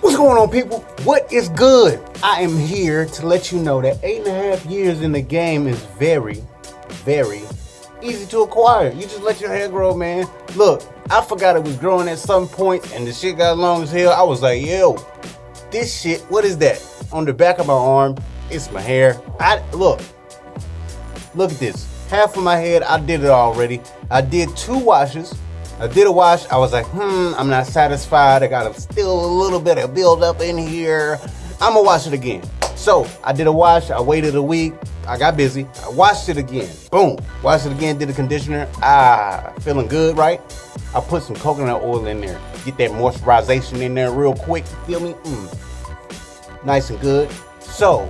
What's going on, people? What is good? I am here to let you know that 8.5 years in the game is very, very easy to acquire. You just let your hair grow, man. Look, I forgot it was growing at some point and the shit got long as hell. I was like, yo, this shit, what is that? On the back of my arm, it's my hair. Look at this. Half of my head, I did it already. I did 2 washes. I did a wash. I was like, I'm not satisfied. I got still a little bit of build up in here. I'm gonna wash it again. So I did a wash. I waited a week. I got busy. I washed it again. Boom. Washed it again. Did a conditioner. Feeling good, right? I put some coconut oil in there. Get that moisturization in there real quick. You feel me? Nice and good. So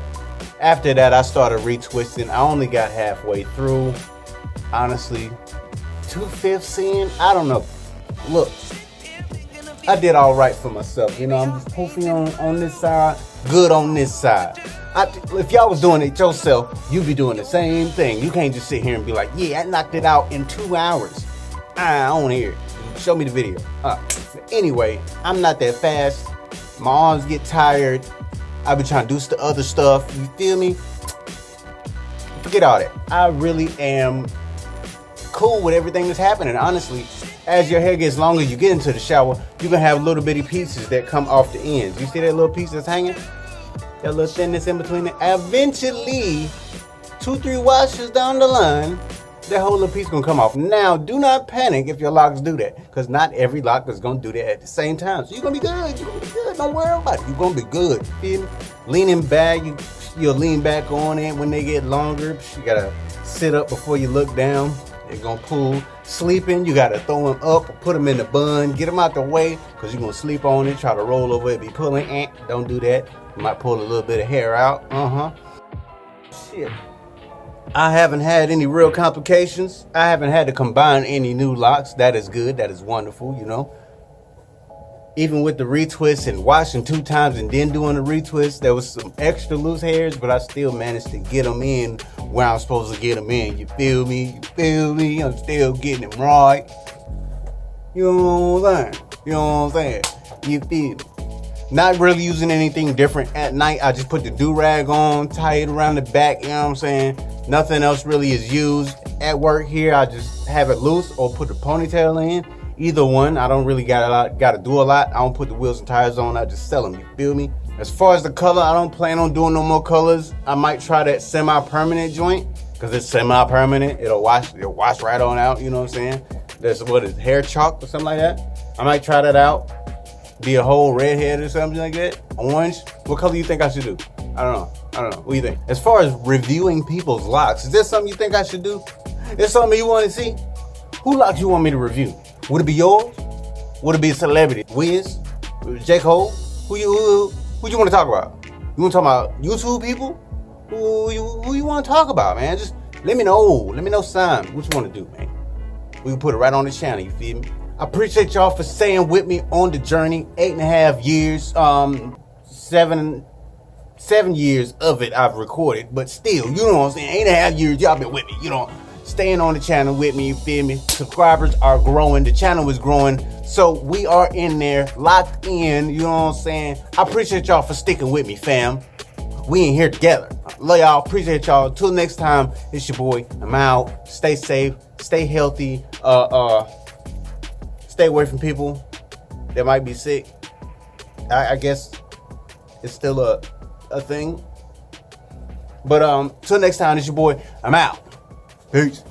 after that, I started retwisting. I only got halfway through. Honestly, 2/5 in, I don't know. Look, I did all right for myself. You know, I'm just poofy on this side, good on this side. If y'all was doing it yourself, you'd be doing the same thing. You can't just sit here and be like, yeah, I knocked it out in 2 hours. I don't hear it. Show me the video. Anyway, I'm not that fast. My arms get tired. I've been trying to do the other stuff. You feel me? Forget all that. I really am cool with everything that's happening. Honestly, as your hair gets longer, you get into the shower, you're gonna have little bitty pieces that come off the ends. You see that little piece that's hanging? That little thinness in between it. Eventually, 2-3 washes down the line, that whole little piece gonna come off. Now, do not panic if your locks do that, because not every lock is gonna do that at the same time. So you're gonna be good. You're gonna be good. Don't worry about it. You're gonna be good. You feel me? Leaning back, you'll lean back on it when they get longer. You gotta sit up before you look down. They're gonna pull. Sleeping, you gotta throw them up or put them in the bun. Get them out the way, because you're gonna sleep on it. Try to roll over it, be pulling. Don't do that. You might pull a little bit of hair out. Shit. I haven't had any real complications. I haven't had to combine any new locks. That is good. That is wonderful, you know. Even with the retwist and washing 2 times and then doing the retwist, there was some extra loose hairs, but I still managed to get them in where I'm supposed to get them in. You feel me? You feel me? I'm still getting them right. You know what I'm saying? You know what I'm saying? You feel me? Not really using anything different at night. I just put the do-rag on, tie it around the back, you know what I'm saying? Nothing else really is used. At work here, I just have it loose or put the ponytail in. Either one. I don't really gotta do a lot. I don't put the wheels and tires on. I just sell them. You feel me? As far as the color, I don't plan on doing no more colors. I might try that semi-permanent joint, because it's semi-permanent. It'll wash right on out. You know what I'm saying? There's hair chalk or something like that. I might try that out. Be a whole redhead or something like that. Orange. What color you think I should do? I don't know. What do you think? As far as reviewing people's locks, is there something you think I should do? Is something you want to see? Who locks you want me to review? Would it be yours? Would it be a celebrity? Wiz? J. Cole? Who you want to talk about? You want to talk about YouTube people? Who you want to talk about, man? Just let me know. Let me know something. What you want to do, man? We can put it right on the channel, you feel me? I appreciate y'all for staying with me on the journey. 8.5 years, 7 years of it I've recorded, but still, you know what I'm saying? 8.5 years, y'all been with me, you know, staying on the channel with me, you feel me? Subscribers are growing, the channel is growing, so we are in there, locked in, you know what I'm saying? I appreciate y'all for sticking with me, fam. We in here together. Love y'all, appreciate y'all. Till next time, it's your boy. I'm out. Stay safe, stay healthy, stay away from people that might be sick. I guess it's still a thing. But till next time, it's your boy. I'm out. Peace.